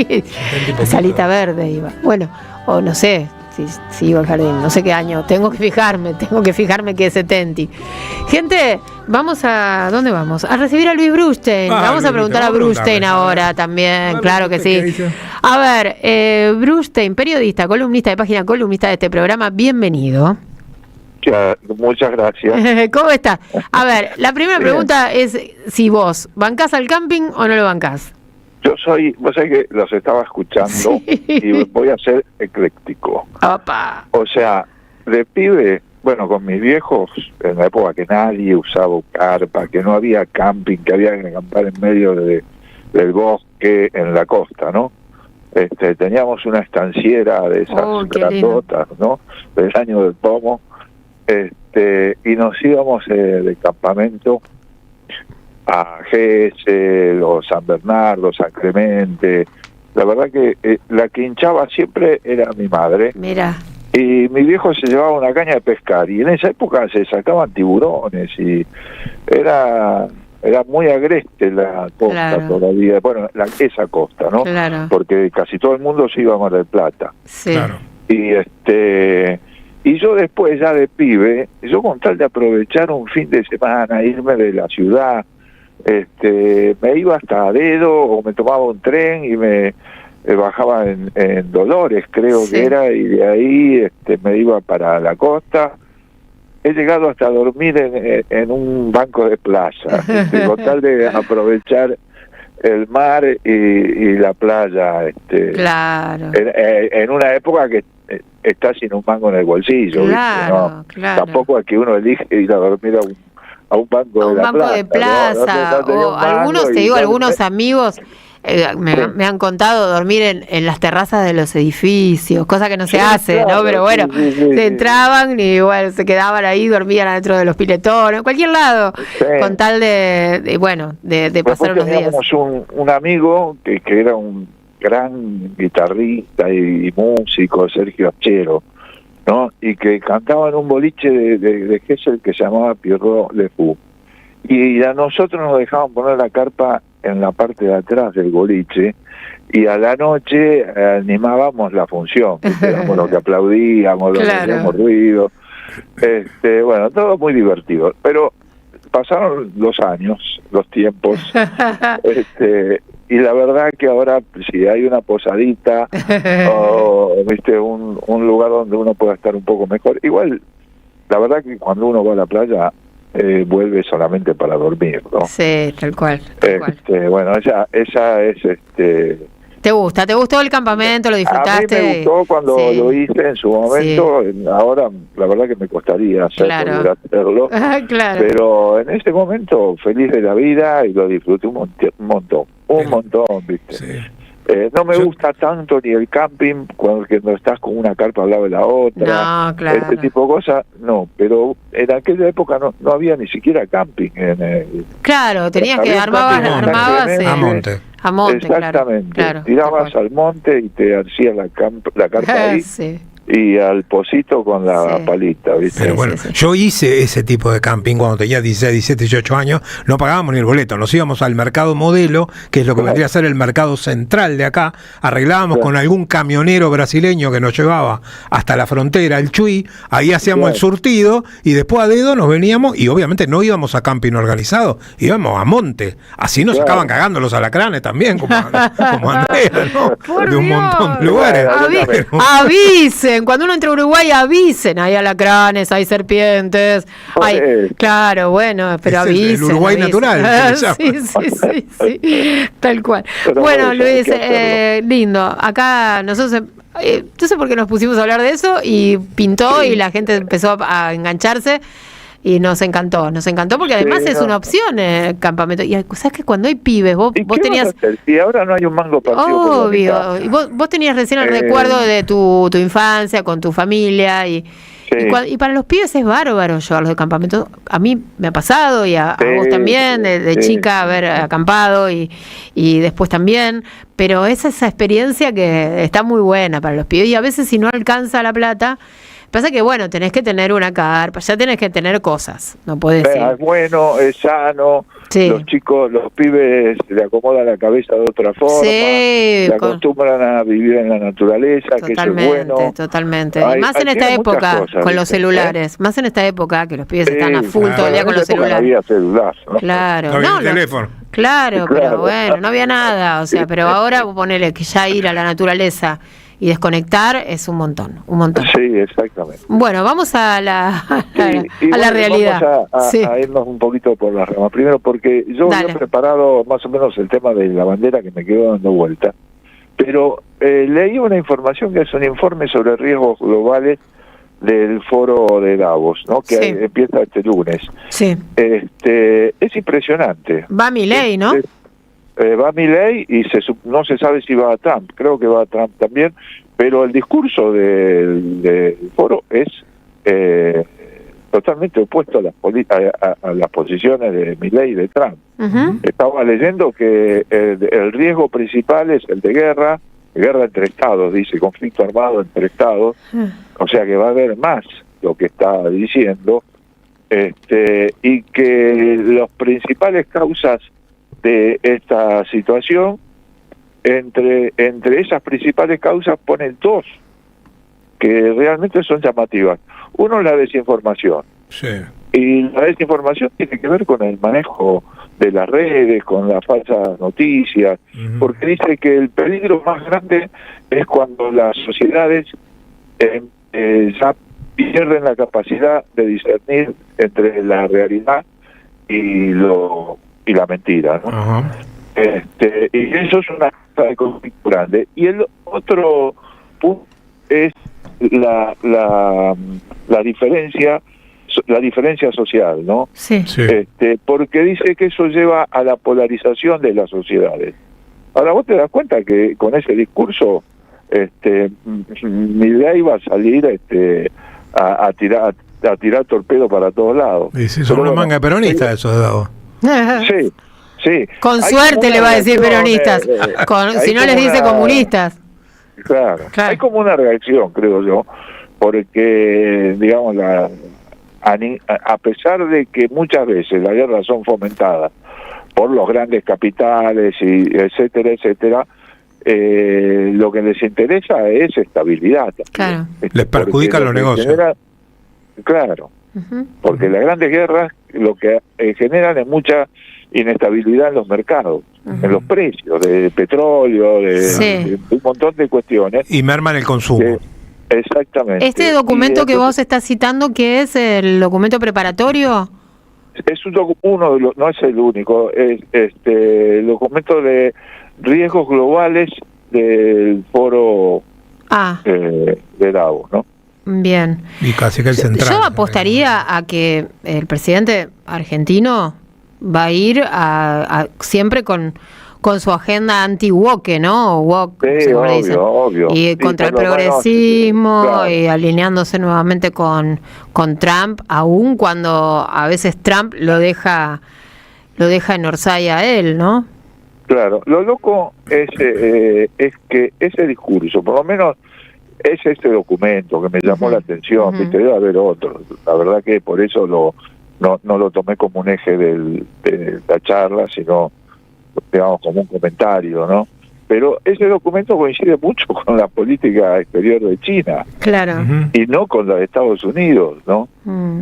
Sí, salita verde iba. Bueno, o no sé, si iba al jardín, no sé qué año. Tengo que fijarme que es 70. Gente, ¿dónde vamos? A recibir a Luis Brustein. Vamos a preguntar a Brustein ahora también, claro que sí. A ver, Brustein, periodista, columnista de página, columnista de este programa, bienvenido. Muchas gracias. ¿Cómo está? A ver, la primera pregunta es si vos bancás al camping o no lo bancás. Vos sabés que los estaba escuchando y voy a ser ecléctico. Opa. O sea, de pibe, bueno, con mis viejos, en la época que nadie usaba carpa, que no había camping, que había que acampar en medio del bosque, en la costa, ¿no? Teníamos una estanciera de esas grandotas, ¿no? Del año del pomo. Y nos íbamos de campamento a Gesell, o San Bernardo, San Clemente. La verdad que la que hinchaba siempre era mi madre. Mira. Y mi viejo se llevaba una caña de pescar, y en esa época se sacaban tiburones, y era muy agreste la costa todavía. Bueno, esa costa, ¿no? Claro. Porque casi todo el mundo se iba a Mar del Plata. Sí. Claro. Y yo después, ya de pibe, yo con tal de aprovechar un fin de semana, irme de la ciudad, me iba hasta Dedo, o me tomaba un tren y me bajaba en Dolores, creo que era, y de ahí me iba para la costa. He llegado hasta dormir en un banco de playa, con tal de aprovechar el mar y la playa. Claro. En una época que está sin un mango en el bolsillo, claro, ¿no? Claro. Tampoco es que uno elige ir a dormir a un banco de plaza, ¿no? O algunos, te digo, algunos amigos me han contado dormir en las terrazas de los edificios, cosa que no se hace, claro, ¿no? Pero bueno, se entraban y igual se quedaban ahí, dormían adentro de los piletones, en cualquier lado, con tal de pasar unos días. Teníamos un amigo que era un gran guitarrista y músico, Sergio Achero, ¿no? Y que cantaba en un boliche de Gesell que se llamaba Pierrot Le Fou. Y a nosotros nos dejaban poner la carpa en la parte de atrás del boliche, y a la noche animábamos la función, éramos los que aplaudíamos, los que hacíamos ruido. Bueno, todo muy divertido. Pero pasaron los años, los tiempos, y la verdad que ahora, si hay una posadita o un lugar donde uno pueda estar un poco mejor, igual, la verdad que cuando uno va a la playa vuelve solamente para dormir, ¿no? Sí, tal cual. Bueno, esa es ¿Te gustó el campamento? ¿Lo disfrutaste? A mí me gustó cuando lo hice en su momento. Ahora la verdad que me costaría hacerlo, claro. Pero en ese momento feliz de la vida, y lo disfruté un montón, ¿viste? Sí. No me gusta tanto ni el camping cuando estás con una carpa al lado de la otra, no, claro. Este tipo de cosas, no, pero en aquella época no había ni siquiera camping. Claro, tenías que armabas a monte. A monte, exactamente, claro. Tirabas al monte y te hacías la carpa ahí. Sí. Y al pocito con la palita, ¿viste? Pero bueno, yo hice ese tipo de camping cuando tenía 16, 17, 18 años. No pagábamos ni el boleto, nos íbamos al mercado Modelo, que es lo que vendría a ser el mercado central de acá. Arreglábamos con algún camionero brasileño que nos llevaba hasta la frontera, el Chuy. Ahí hacíamos el surtido, y después a dedo nos veníamos, y obviamente no íbamos a camping organizado, íbamos a monte. Así nos estaban cagando los alacranes también, como Andrea, ¿no? De un montón de lugares. Avisen. Cuando uno entra a Uruguay, avisen, hay alacranes, hay serpientes, claro, bueno, pero avisen. El Uruguay natural. Sí, tal cual. Pero bueno, Luis, lindo. Acá nosotros, no sé por qué nos pusimos a hablar de eso, y pintó, y la gente empezó a engancharse. Y nos encantó porque además es una opción el campamento. Y sabes que cuando hay pibes, vos tenías... Y ahora no hay un mango partido. Obvio. Y vos tenías recién el recuerdo de tu infancia con tu familia. Y para los pibes es bárbaro llevarlos de campamento. A mí me ha pasado, y a vos también, de chica, haber acampado y después también. Pero es esa experiencia que está muy buena para los pibes. Y a veces, si no alcanza la plata, Pasa que, bueno, tenés que tener una carpa, ya tenés que tener cosas, no podés ir. Es bueno, es sano, Sí. los chicos, los pibes le acomodan la cabeza de otra forma, Sí, se acostumbran a vivir en la naturaleza, que eso es bueno. Totalmente. Y Hay- más en esta tiene muchas época, cosas, con los ¿viste? celulares, más en esta época que los pibes Sí, están a full claro. todo el día con En los esa época no celulares. había celular, ¿no? Claro, No había no, teléfono. Claro, pero Claro. bueno, no había nada, o sea, pero ahora ponele que ya ir a la naturaleza y desconectar es un montón, un montón. Sí, exactamente. Bueno, vamos a la, Sí, y a la bueno, realidad. Vamos Sí. a irnos un poquito por las ramas. Primero, porque yo Dale. había preparado más o menos el tema de la bandera que me quedó dando vuelta, pero leí una información que es un informe sobre riesgos globales del foro de Davos, ¿no? Que Sí. empieza este lunes. Sí, Es impresionante. va Milei, ¿no? Va Milei y no se sabe si va a Trump. Creo que va a Trump también, pero el discurso del foro es totalmente opuesto a las posiciones de Milei y de Trump. Ujú. Estaba leyendo que el riesgo principal es el de guerra entre estados, dice, conflicto armado entre estados, o sea que va a haber más, lo que está diciendo, y que las principales causas de esta situación, entre esas principales causas ponen dos que realmente son llamativas. Uno es la desinformación, Sí. y la desinformación tiene que ver con el manejo de las redes, con las falsas noticias, Ujú. porque dice que el peligro más grande es cuando las sociedades ya pierden la capacidad de discernir entre la realidad y la mentira, ¿no? Ajá. Y eso es una cosa de conflicto grande. Y el otro punto es la diferencia social, ¿no? Sí. Sí. Porque dice que eso lleva a la polarización de las sociedades. Ahora vos te das cuenta que con ese discurso Milei va a salir a tirar torpedo para todos lados. Y sí, Pero son una bueno, manga peronista esos Davos. Sí, sí. Con Hay suerte como le va a decir una peronistas, reacción, si hay no les como dice una- comunistas. Claro. Claro. Hay como una reacción, creo yo, porque, digamos, a pesar de que muchas veces las guerras son fomentadas por los grandes capitales, y etcétera, etcétera, lo que les interesa es estabilidad también. Claro. Les perjudica Porque los lo que negocios. genera- claro, Ujú. porque las grandes guerras lo que generan es mucha inestabilidad en los mercados, en los precios de petróleo, Sí. de un montón de cuestiones. Y merman el consumo. Exactamente. Este documento Y que vos estás citando, ¿qué es el documento preparatorio? es uno de los, no es el único, es el documento de riesgos globales del foro Ah, de Davos, ¿no? bien. Y casi que el central. Yo apostaría a que el presidente argentino va a ir siempre con su agenda anti-woke, ¿no? O woke, no Sí, sé cómo le dicen. obvio. Y Sí, contra el por lo menos, progresismo, claro. y alineándose nuevamente con Trump, aun cuando a veces Trump lo deja en Orsay a él, ¿no? Claro, lo loco es que ese discurso, por lo menos es este documento que me llamó la atención, Ujú. ¿viste? Debe haber otro. La verdad que por eso no lo tomé como un eje de la charla, sino, digamos, como un comentario, ¿no? Pero ese documento coincide mucho con la política exterior de China Claro. Ujú. y no con la de Estados Unidos, ¿no? Mm.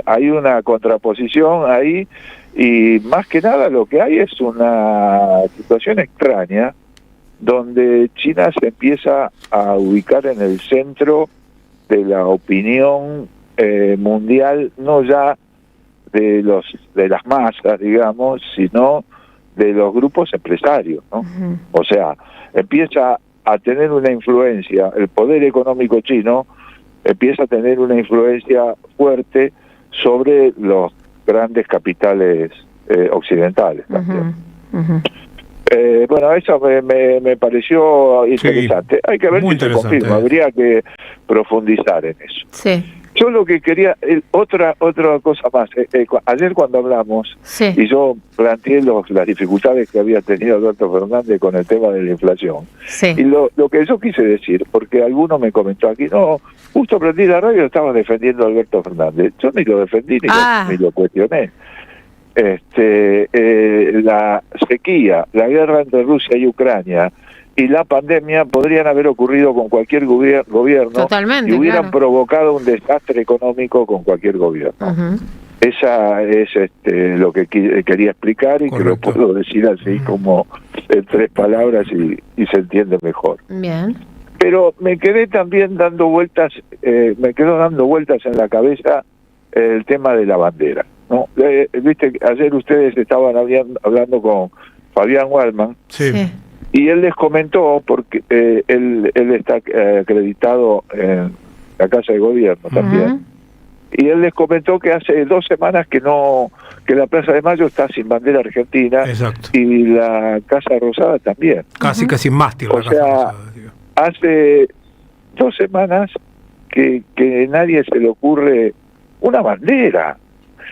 Hay una contraposición ahí y más que nada lo que hay es una situación extraña donde China se empieza a ubicar en el centro de la opinión mundial, no ya de las masas, digamos, sino de los grupos empresarios, ¿no? Ujú. O sea, empieza a tener una influencia, el poder económico chino empieza a tener una influencia fuerte sobre los grandes capitales occidentales también. Ujú. Ujú. Bueno, eso me pareció interesante. Hay que ver muy si se interesante. confirma, habría que profundizar en eso. Sí. Yo lo que quería, otra cosa más, ayer cuando hablamos, Sí. y yo planteé las dificultades que había tenido Alberto Fernández con el tema de la inflación. Sí. Y lo que yo quise decir, porque alguno me comentó aquí, no, justo prendí la radio y estaba defendiendo a Alberto Fernández. Yo ni lo defendí ni lo cuestioné. La sequía, la guerra entre Rusia y Ucrania y la pandemia podrían haber ocurrido con cualquier gobierno. Totalmente, y hubieran claro. provocado un desastre económico con cualquier gobierno. Ujú. Esa es lo que quería explicar y Correcto. que lo puedo decir así como en 3 palabras y se entiende mejor. Bien. Pero me quedé también dando vueltas, me quedó dando vueltas en la cabeza el tema de la bandera, ¿no? Viste, ayer ustedes estaban hablando con Fabián Waldman, Sí. Sí. y él les comentó, porque él está acreditado en la Casa de Gobierno también, Ujú. y él les comentó que hace 2 semanas que la Plaza de Mayo está sin bandera argentina, Exacto. y la Casa Rosada también. Casi que sin mástil. O la Casa sea, Rosada, digo. Hace 2 semanas que nadie se le ocurre una bandera.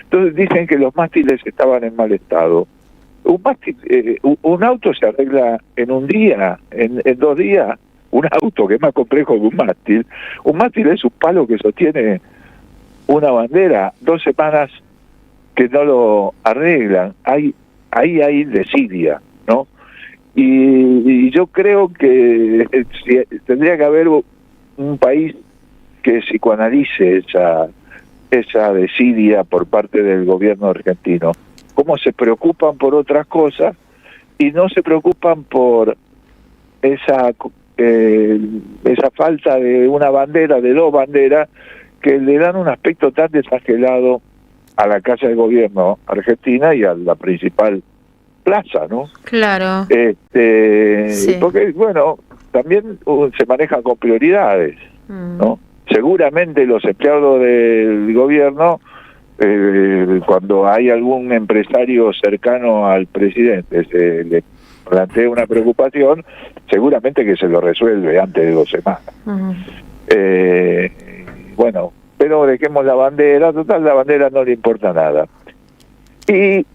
Entonces dicen que los mástiles estaban en mal estado. Un mástil, un auto se arregla en un día, en 2 días. Un auto que es más complejo que un mástil. Un mástil es un palo que sostiene una bandera. 2 semanas que no lo arreglan. Ahí hay desidia, ¿no? Y yo creo que tendría que haber un país que psicoanalice esa desidia por parte del gobierno argentino. Cómo se preocupan por otras cosas y no se preocupan por esa falta de una bandera, de 2 banderas, que le dan un aspecto tan desangelado a la Casa de Gobierno argentina y a la principal plaza, ¿no? Claro. Sí. Porque, bueno, también se manejan con prioridades, ¿no? Seguramente los empleados del gobierno, cuando hay algún empresario cercano al presidente, se le plantea una preocupación, seguramente que se lo resuelve antes de 2 semanas. Ujú. Bueno, pero dejemos la bandera, total, la bandera no le importa nada. Y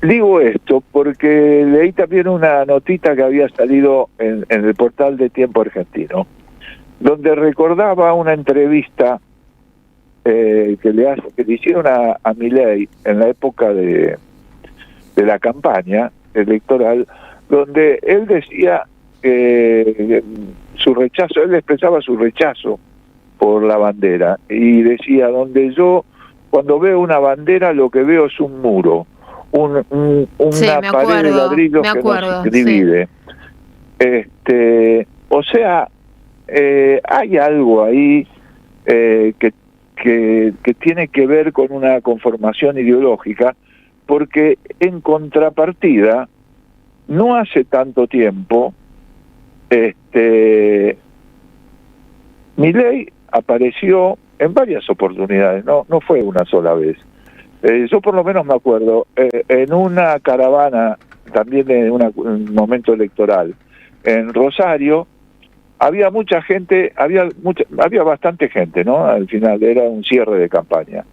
digo esto porque leí también una notita que había salido en el portal de Tiempo Argentino, donde recordaba una entrevista que le hicieron a Milei en la época de la campaña electoral, donde él decía su rechazo, él expresaba su rechazo por la bandera y decía, cuando veo una bandera lo que veo es un muro, una Sí, pared de ladrillos que nos divide. Sí. O sea, hay algo ahí que tiene que ver con una conformación ideológica, porque en contrapartida, no hace tanto tiempo, Milei apareció en varias oportunidades, no fue una sola vez. Yo por lo menos me acuerdo, en una caravana, también en un momento electoral, en Rosario, había mucha gente, había bastante gente, ¿no? Al final era un cierre de campaña.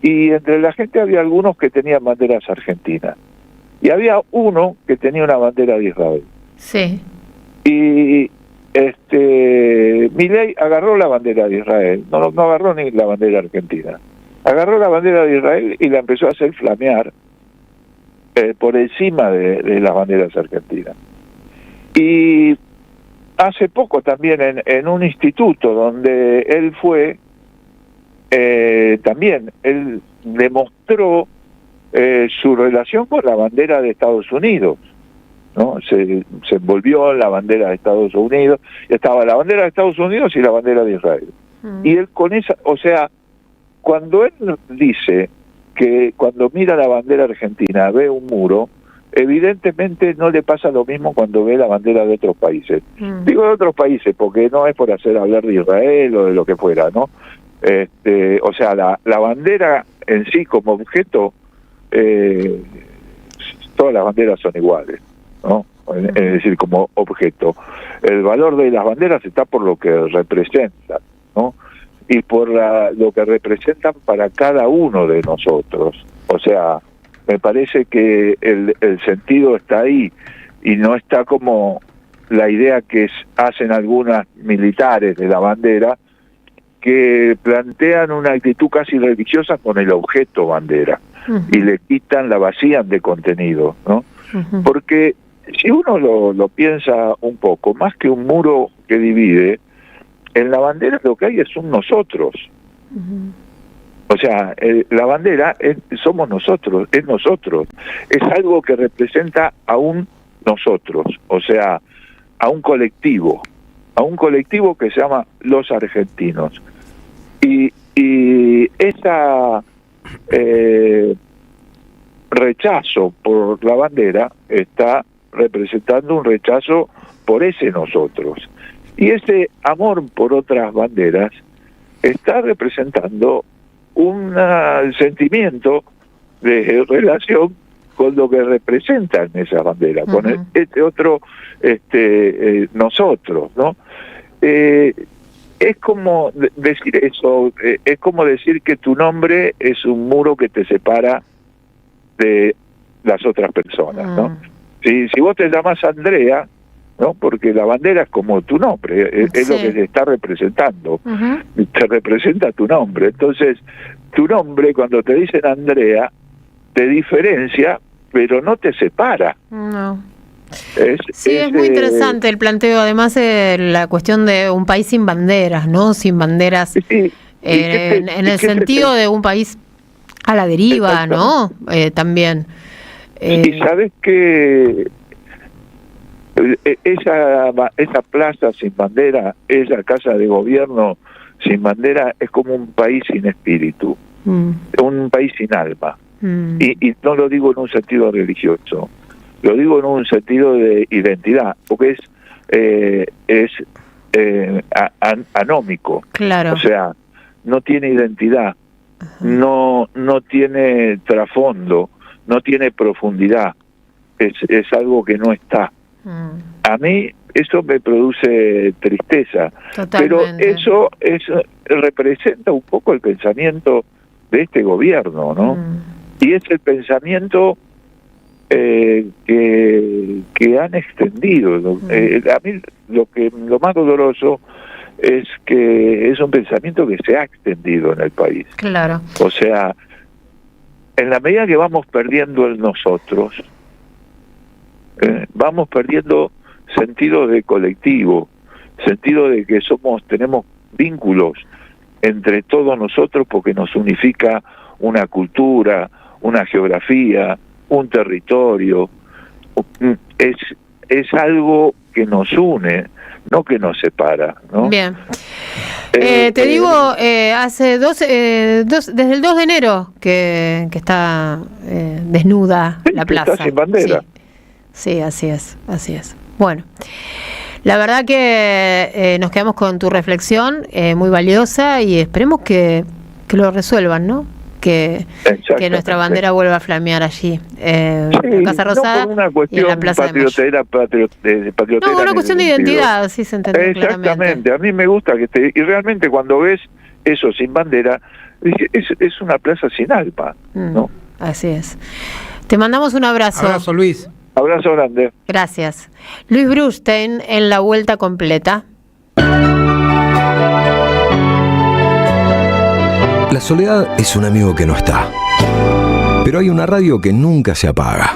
Y entre la gente había algunos que tenían banderas argentinas. Y había uno que tenía una bandera de Israel. Sí. Y Milei agarró la bandera de Israel, no agarró ni la bandera argentina. Agarró la bandera de Israel y la empezó a hacer flamear por encima de las banderas argentinas. Y hace poco también en un instituto donde él fue, también él demostró su relación con la bandera de Estados Unidos, ¿no? Se envolvió en la bandera de Estados Unidos, y estaba la bandera de Estados Unidos y la bandera de Israel. Y él con esa, o sea, cuando él dice que cuando mira la bandera argentina ve un muro, evidentemente no le pasa lo mismo cuando ve la bandera de otros países. Digo de otros países porque no es por hacer hablar de Israel o de lo que fuera, ¿no? O sea, la bandera en sí como objeto, todas las banderas son iguales, ¿no? Es decir, como objeto. El valor de las banderas está por lo que representan, ¿no? y por lo que representan para cada uno de nosotros. O sea, me parece que el sentido está ahí y no está como la idea que hacen algunas militares de la bandera, que plantean una actitud casi religiosa con el objeto bandera y le quitan, la vacían de contenido, ¿no? Porque si uno lo piensa un poco, más que un muro que divide, en la bandera lo que hay es un nosotros. O sea, la bandera somos nosotros, es algo que representa a un nosotros, o sea, a un colectivo que se llama los argentinos. Y esa rechazo por la bandera está representando un rechazo por ese nosotros. Y ese amor por otras banderas está representando un sentimiento de relación con lo que representan esas banderas, con este otro nosotros, ¿no? Es como decir eso, es como decir que tu nombre es un muro que te separa de las otras personas, ¿no? Si vos te llamas Andrea, ¿no? Porque la bandera es como tu nombre, es lo que te está representando, te representa tu nombre. Entonces, tu nombre, cuando te dicen Andrea, te diferencia, pero no te separa. No. Es muy interesante el planteo, además la cuestión de un país sin banderas, ¿no? Sin banderas, en el sentido de un país a la deriva, ¿no? También. Y sabes que esa plaza sin bandera, esa casa de gobierno sin bandera, es como un país sin espíritu, un país sin alma. Y no lo digo en un sentido religioso, lo digo en un sentido de identidad, porque es anómico. Claro. O sea, no tiene identidad, no tiene trasfondo, no tiene profundidad, es algo que no está. A mí eso me produce tristeza. Totalmente. Pero eso representa un poco el pensamiento de este gobierno, ¿no? Y es el pensamiento que han extendido. A mí lo más doloroso es que es un pensamiento que se ha extendido en el país. Claro. O sea, en la medida que vamos perdiendo el nosotros, vamos perdiendo sentido de colectivo, sentido de que tenemos vínculos entre todos nosotros, porque nos unifica una cultura, una geografía, un territorio. Es algo que nos une, no que nos separa, ¿no? Bien. Te digo, hace desde el 2 de enero que está desnuda la plaza. Está sin bandera. Sí, así es. Bueno, la verdad que nos quedamos con tu reflexión, muy valiosa, y esperemos que lo resuelvan, ¿no? Que nuestra bandera vuelva a flamear allí, en Casa Rosada, no por una y en la Plaza de Mayo. Patriotera, no, una cuestión de identidad, sí se entiende claramente. Exactamente, a mí me gusta que esté, y realmente cuando ves eso sin bandera, es una plaza sin alma, ¿no? Así es. Te mandamos un abrazo. Abrazo, Luis. Abrazo grande. Gracias. Luis Brustein en La Vuelta Completa. La soledad es un amigo que no está, pero hay una radio que nunca se apaga.